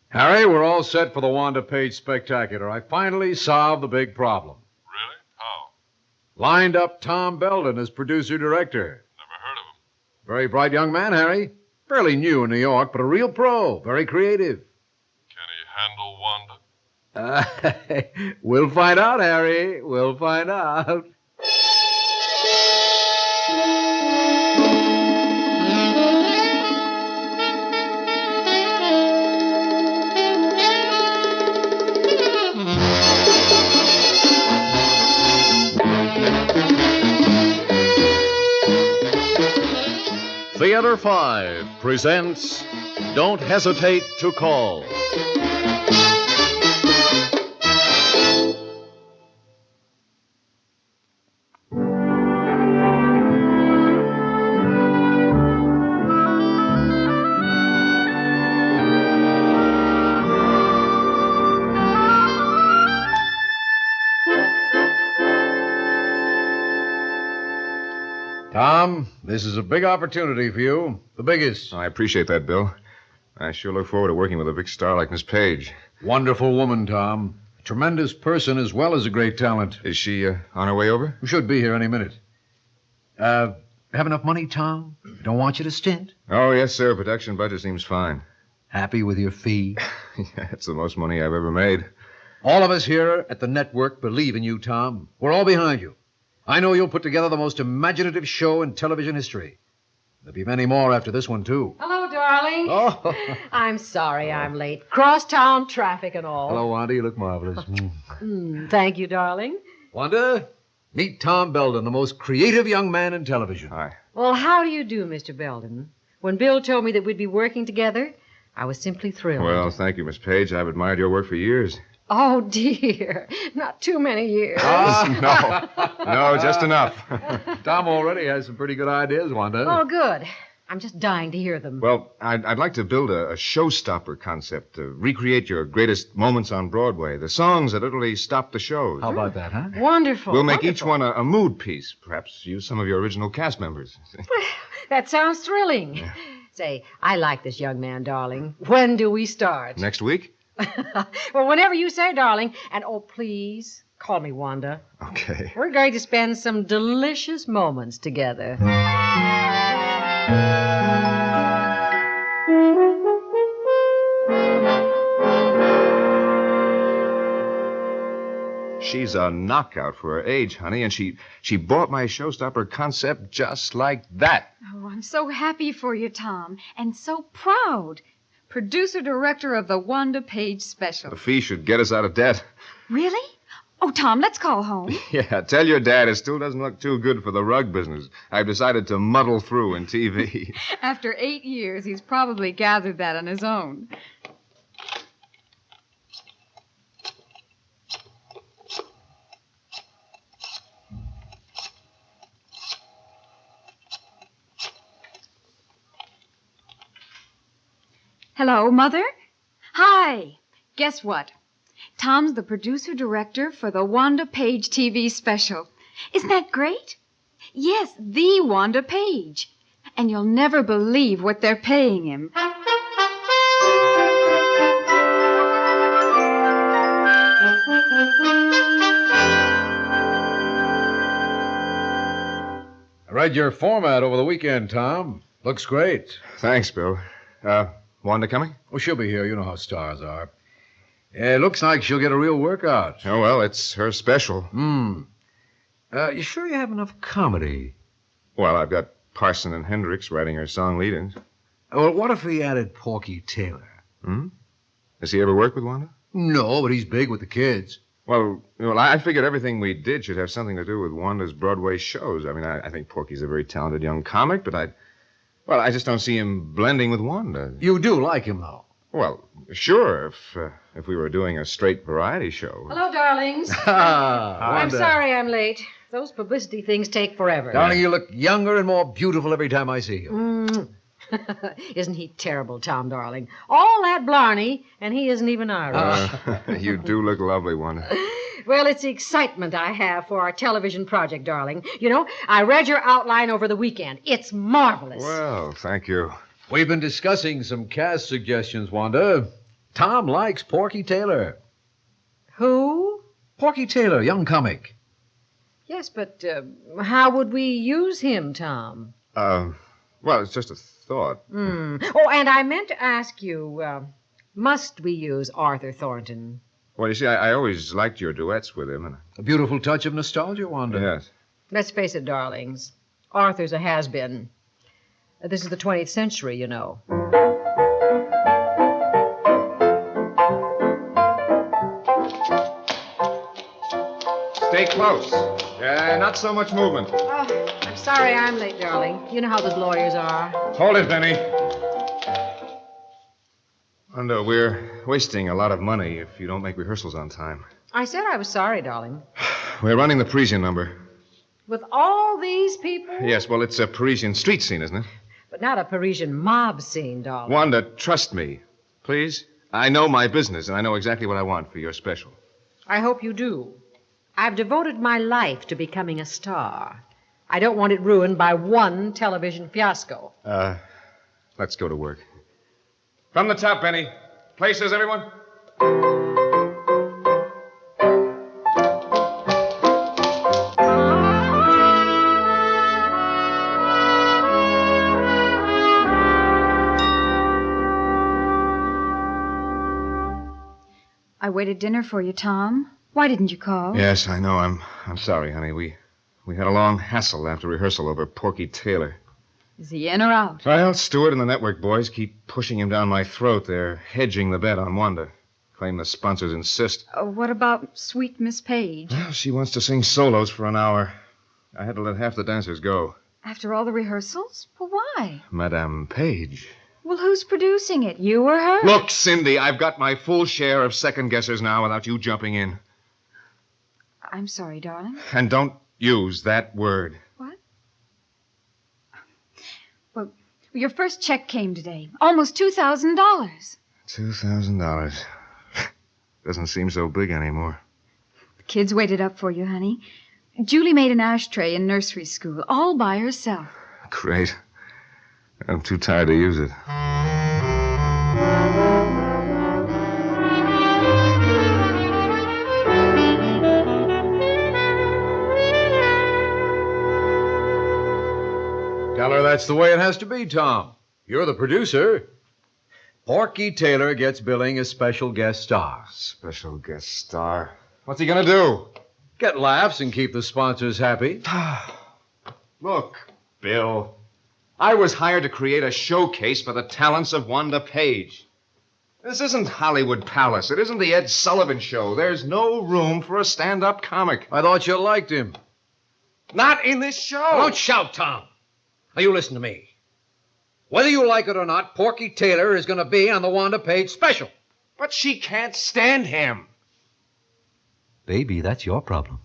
Harry, we're all set for the Wanda Page Spectacular. I finally solved the big problem. Really? How? Lined up Tom Belden as producer-director. Never heard of him. Very bright young man, Harry. Fairly new in New York, but a real pro. Very creative. Can he handle Wanda? We'll find out, Harry. We'll find out. Theater 5 presents Don't Hesitate to Call. Tom, this is a big opportunity for you. The biggest. I appreciate that, Bill. I sure look forward to working with a big star like Miss Paige. Wonderful woman, Tom. A tremendous person as well as a great talent. Is she on her way over? We should be here any minute. Have enough money, Tom? Don't want you to stint. Oh, yes, sir. Production budget seems fine. Happy with your fee? Yeah, it's the most money I've ever made. All of us here at the network believe in you, Tom. We're all behind you. I know you'll put together the most imaginative show in television history. There'll be many more after this one, too. Hello, darling. Oh. I'm sorry I'm late. Crosstown traffic and all. Hello, Wanda. You look marvelous. Thank you, darling. Wanda, meet Tom Belden, the most creative young man in television. Hi. Well, how do you do, Mr. Belden? When Bill told me that we'd be working together, I was simply thrilled. Well, thank you, Miss Paige. I've admired your work for years. Oh, dear. Not too many years. No, just enough. Tom already has some pretty good ideas, Wanda. Oh, good. I'm just dying to hear them. Well, I'd like to build a showstopper concept to recreate your greatest moments on Broadway, the songs that literally stop the shows. How about that, huh? Wonderful. We'll make each one a mood piece. Perhaps use some of your original cast members. That sounds thrilling. Yeah. Say, I like this young man, darling. When do we start? Next week? Well, whenever you say, darling. And, oh, please, call me Wanda. Okay. We're going to spend some delicious moments together. She's a knockout for her age, honey, and she bought my showstopper concept just like that. Oh, I'm so happy for you, Tom, and so proud. Producer-director of the Wanda Page special. The fee should get us out of debt. Really? Oh, Tom, let's call home. Yeah, tell your dad it still doesn't look too good for the rug business. I've decided to muddle through in TV. After 8 years, he's probably gathered that on his own. Hello, Mother? Hi. Guess what? Tom's the producer-director for the Wanda Page TV special. Isn't that great? Yes, the Wanda Page. And you'll never believe what they're paying him. I read your format over the weekend, Tom. Looks great. Thanks, Bill. Wanda coming? Well, she'll be here. You know how stars are. It looks like she'll get a real workout. Oh, well, it's her special. You sure you have enough comedy? Well, I've got Parson and Hendricks writing her song lead-ins. Well, what if we added Porky Taylor? Has he ever worked with Wanda? No, but he's big with the kids. Well, I figured everything we did should have something to do with Wanda's Broadway shows. I mean, I think Porky's a very talented young comic, but I just don't see him blending with Wanda. You do like him, though. Well, sure, if we were doing a straight variety show. Hello, darlings. I'm sorry I'm late. Those publicity things take forever. Darling, you look younger and more beautiful every time I see you. Isn't he terrible, Tom, darling? All that blarney, and he isn't even Irish. You do look lovely, Wanda. Well, it's the excitement I have for our television project, darling. You know, I read your outline over the weekend. It's marvelous. Well, thank you. We've been discussing some cast suggestions, Wanda. Tom likes Porky Taylor. Who? Porky Taylor, young comic. Yes, but how would we use him, Tom? Well, it's just a thought. Oh, and I meant to ask you, must we use Arthur Thornton? Well, you see, I always liked your duets with him. And A beautiful touch of nostalgia, Wanda. yes. Let's face it, darlings. Arthur's a has-been. This is the 20th century, you know. Stay close. Not so much movement. Oh, I'm sorry I'm late, darling. You know how those lawyers are. Hold it, Benny. Wanda, we're wasting a lot of money if you don't make rehearsals on time. I said I was sorry, darling. We're running the Parisian number. With all these people? Yes, well, it's a Parisian street scene, isn't it? But not a Parisian mob scene, darling. Wanda, trust me. Please? I know my business, and I know exactly what I want for your special. I hope you do. I've devoted my life to becoming a star. I don't want it ruined by one television fiasco. Let's go to work. From the top, Benny. Places, everyone? I waited dinner for you, Tom. Why didn't you call? Yes, I know. I'm sorry, honey. We had a long hassle after rehearsal over Porky Taylor. Is he in or out? Well, Stewart and the network boys keep pushing him down my throat. They're hedging the bet on Wanda. Claim the sponsors insist. What about sweet Miss Paige? Well, she wants to sing solos for an hour. I had to let half the dancers go. After all the rehearsals? Well, why? Madame Paige. Well, who's producing it? You or her? Look, Cindy, I've got my full share of second guessers now without you jumping in. I'm sorry, darling. And don't use that word. What? Well, your first check came today. Almost $2,000. $2,000. Doesn't seem so big anymore. The kids waited up for you, honey. Julie made an ashtray in nursery school, all by herself. Great. I'm too tired to use it. Tell her that's the way it has to be, Tom. You're the producer. Porky Taylor gets billing as special guest star. Special guest star. What's he gonna do? Get laughs and keep the sponsors happy. Look, Bill. I was hired to create a showcase for the talents of Wanda Paige. This isn't Hollywood Palace. It isn't the Ed Sullivan Show. There's no room for a stand-up comic. I thought you liked him. Not in this show. Don't shout, Tom. Now, you listen to me. Whether you like it or not, Porky Taylor is going to be on the Wanda Paige special. But she can't stand him. Baby, that's your problem.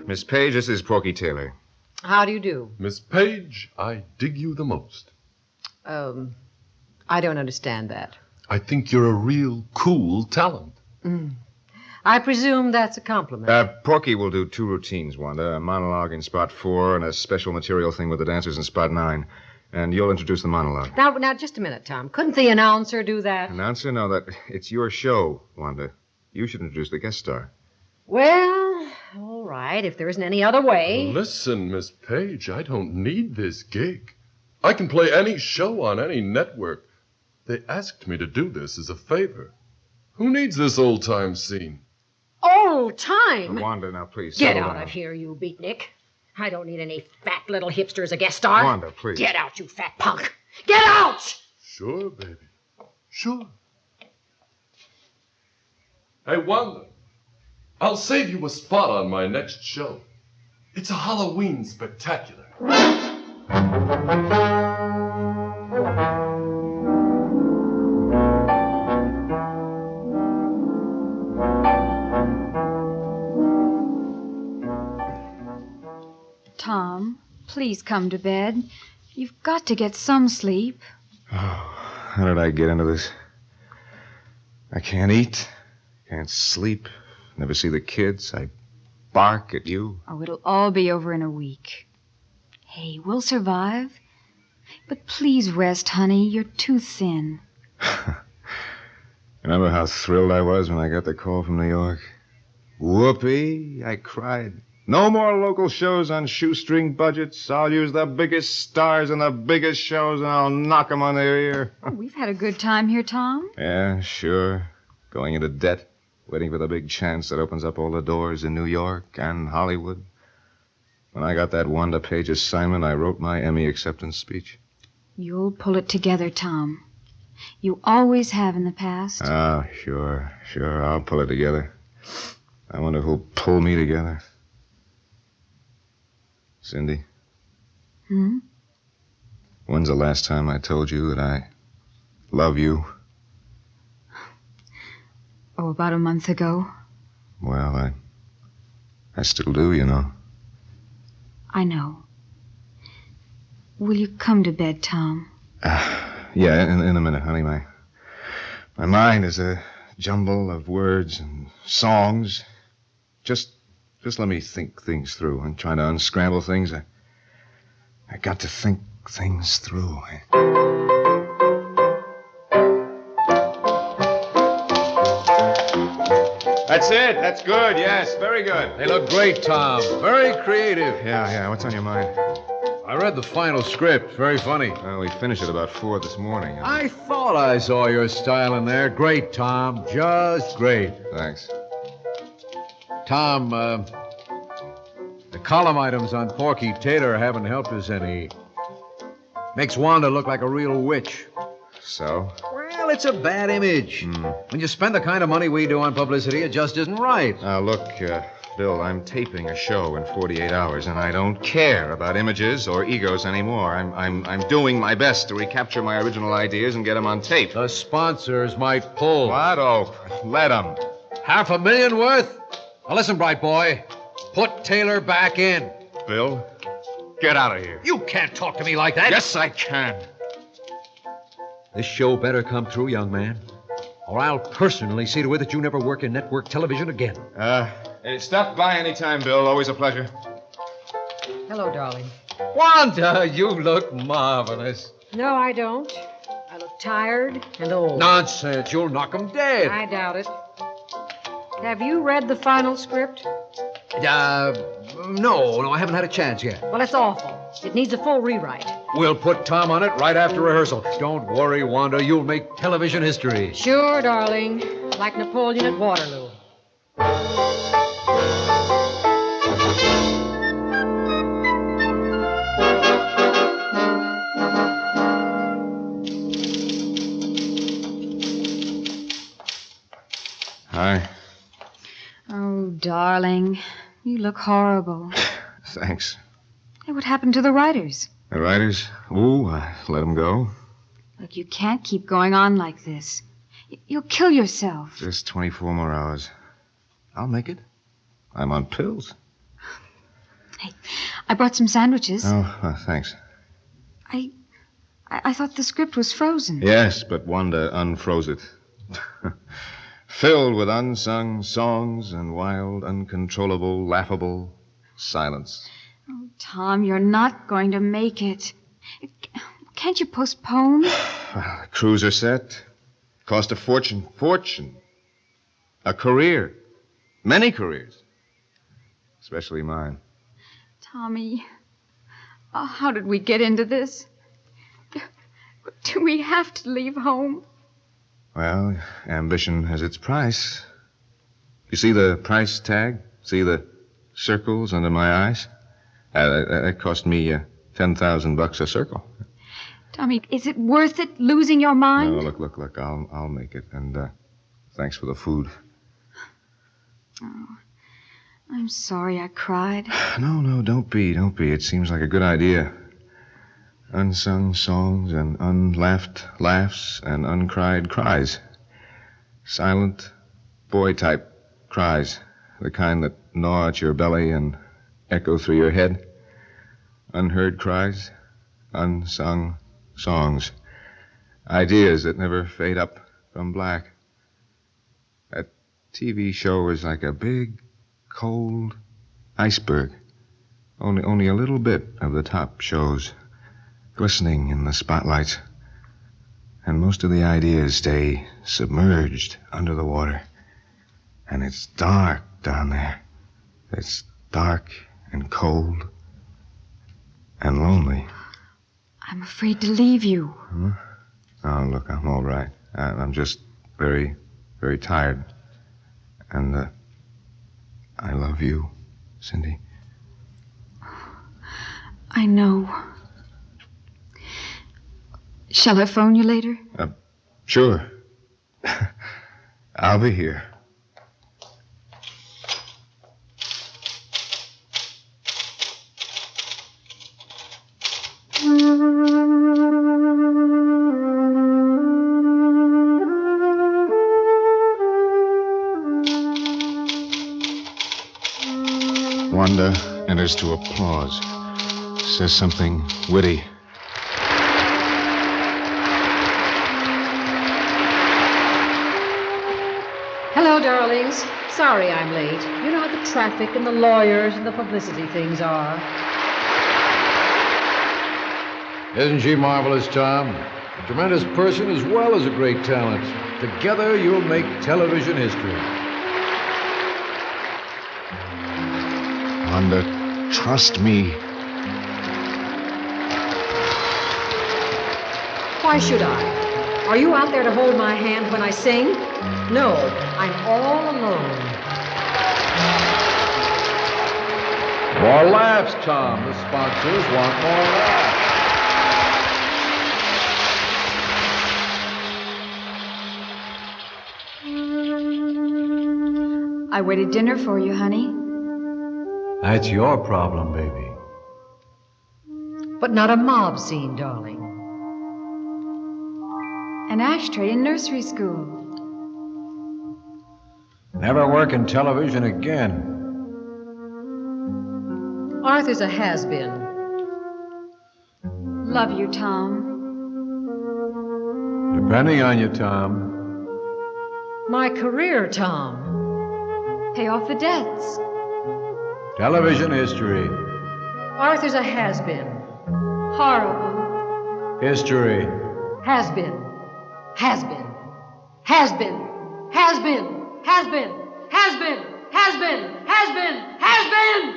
Miss Paige, this is Porky Taylor. How do you do? Miss Paige, I dig you the most. I don't understand that. I think you're a real cool talent. I presume that's a compliment. Porky will do 2 routines, Wanda. A monologue in spot 4 and a special material thing with the dancers in spot 9. And you'll introduce the monologue. Now, just a minute, Tom. Couldn't the announcer do that? Announcer? No, it's your show, Wanda. You should introduce the guest star. Well, all right, if there isn't any other way. Listen, Miss Paige, I don't need this gig. I can play any show on any network. They asked me to do this as a favor. Who needs this old-time scene? Old time? Wanda, now please. Get settle out down. of here, you beatnik. I don't need any fat little hipster as a guest star. Wanda, please. Get out, you fat punk. Get out! Sure, baby. Sure. Hey, Wanda. I'll save you a spot on my next show. It's a Halloween spectacular. please come to bed. You've got to get some sleep. Oh, how did I get into this? I can't eat, can't sleep, never see the kids. I bark at you. Oh, it'll all be over in a week. Hey, we'll survive. But please rest, honey. You're too thin. Remember how thrilled I was when I got the call from New York? Whoopee, I cried. No more local shows on shoestring budgets. I'll use the biggest stars in the biggest shows, and I'll knock them on their ear. Oh, we've had a good time here, Tom. Yeah, sure. Going into debt, waiting for the big chance that opens up all the doors in New York and Hollywood. When I got that Wanda Paige assignment, I wrote my Emmy acceptance speech. You'll pull it together, Tom. You always have in the past. Oh, sure. I'll pull it together. I wonder who'll pull me together. Cindy? When's the last time I told you that I love you? Oh, about a month ago. Well, I still do, you know. I know. Will you come to bed, Tom? Yeah, in a minute, honey. My mind is a jumble of words and songs. Just let me think things through. I'm trying to unscramble things. I got to think things through. That's it. That's good. Yes, very good. They look great, Tom. Very creative. Yeah. What's on your mind? I read the final script. Very funny. Well, we finished at about 4 this morning. I thought I saw your style in there. Great, Tom. Just great. Thanks. Tom, the column items on Porky Taylor haven't helped us any. Makes Wanda look like a real witch. So? Well, it's a bad image. When you spend the kind of money we do on publicity, it just isn't right. Now, look, Bill, I'm taping a show in 48 hours, and I don't care about images or egos anymore. I'm doing my best to recapture my original ideas and get them on tape. The sponsors might pull. What? Oh, let them. $500,000 worth? Now listen, bright boy. Put Taylor back in. Bill, get out of here. You can't talk to me like that. Yes, I can. This show better come through, young man, or I'll personally see to it that you never work in network television again. Hey, stop by anytime, Bill. Always a pleasure. Hello, darling. Wanda, you look marvelous. No, I don't. I look tired and old. Nonsense. You'll knock 'em dead. I doubt it. Have you read the final script? No, I haven't had a chance yet. Well, it's awful. It needs a full rewrite. We'll put Tom on it right after rehearsal. Don't worry, Wanda. You'll make television history. Sure, darling. Like Napoleon at Waterloo. Hi. Oh, darling. You look horrible. Thanks. Hey, what happened to the writers? The writers? Ooh, I let them go. Look, you can't keep going on like this. You'll kill yourself. Just 24 more hours. I'll make it. I'm on pills. Hey, I brought some sandwiches. Oh, thanks. I thought the script was frozen. Yes, but Wanda unfroze it. Filled with unsung songs and wild, uncontrollable, laughable silence. Oh, Tom, you're not going to make it. Can't you postpone? Well, cruiser set. Cost a fortune. Fortune. A career. Many careers. Especially mine. Tommy, how did we get into this? Do we have to leave home? Well, ambition has its price. You see the price tag? See the circles under my eyes? That cost me $10,000 a circle. Tommy, is it worth it, losing your mind? No, look. I'll make it. And thanks for the food. Oh, I'm sorry I cried. No, don't be. It seems like a good idea. Unsung songs and unlaughed laughs and uncried cries. Silent, boy-type cries. The kind that gnaw at your belly and echo through your head. Unheard cries, unsung songs, ideas that never fade up from black. That TV show is like a big, cold iceberg. Only a little bit of the top shows, glistening in the spotlights. And most of the ideas stay submerged under the water. And it's dark down there. It's dark and cold and lonely. I'm afraid to leave you. Huh? Oh, look, I'm all right. I'm just very, very tired. And I love you, Cindy. I know. Shall I phone you later? Sure. I'll be here. Wanda enters to applause. Says something witty. Hello, darlings. Sorry I'm late. You know how the traffic and the lawyers and the publicity things are. Isn't she marvelous, Tom? A tremendous person as well as a great talent. Together, you'll make television history. Wanda, trust me. Why should I? Are you out there to hold my hand when I sing? No, I'm all alone. More laughs, Tom. The sponsors want more laughs. I waited dinner for you, honey. That's your problem, baby. But not a mob scene, darling. An ashtray in nursery school. Never work in television again. Arthur's a has-been. Love you, Tom. Depending on you, Tom. My career, Tom. Pay off the debts. Television history. Arthur's a has-been. Horrible. History. Has-been. Has-been. Has-been. Has-been. Has-been. Has-been. Has-been. Has-been. Has-been.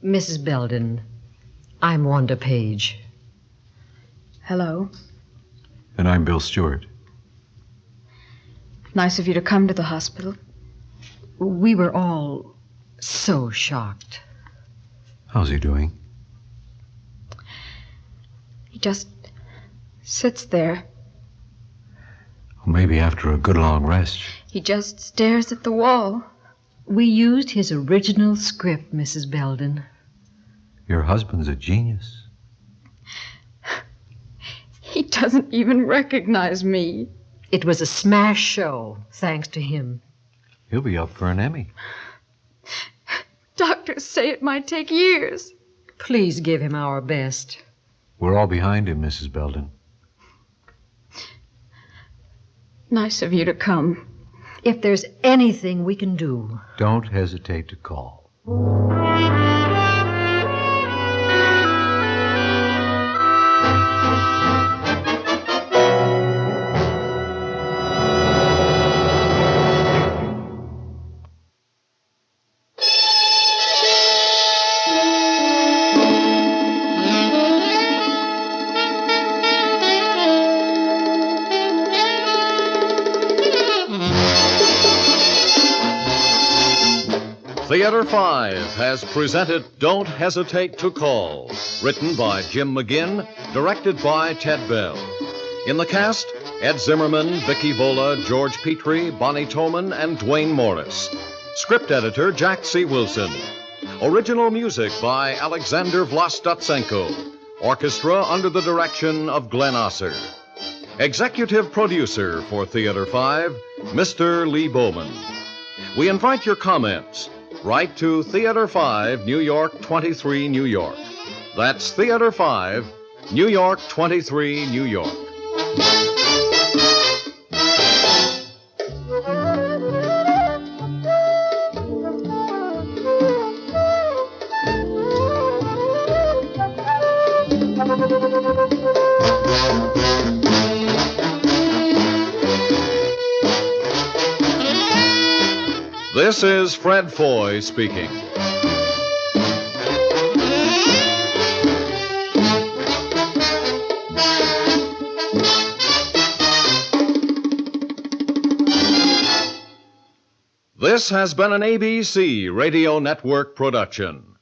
Mrs. Belden, I'm Wanda Paige. Hello. And I'm Bill Stewart. Nice of you to come to the hospital. We were all so shocked. How's he doing? He just sits there. Well, maybe after a good long rest. He just stares at the wall. We used his original script, Mrs. Belden. Your husband's a genius. He doesn't even recognize me. It was a smash show, thanks to him. He'll be up for an Emmy. Doctors say it might take years. Please give him our best. We're all behind him, Mrs. Belden. Nice of you to come. If there's anything we can do. Don't hesitate to call. Theater 5 has presented Don't Hesitate to Call, written by Jim McGinn, directed by Ted Bell. In the cast, Ed Zimmerman, Vicki Vola, George Petrie, Bonnie Toman, and Duane Morris. Script editor Jack C. Wilson. Original music by Alexander Vlastotsenko. Orchestra under the direction of Glenn Osser. Executive producer for Theater 5, Mr. Lee Bowman. We invite your comments. Write to Theater 5, New York 23, New York. That's Theater 5, New York 23, New York. This is Fred Foy speaking. This has been an ABC Radio Network production.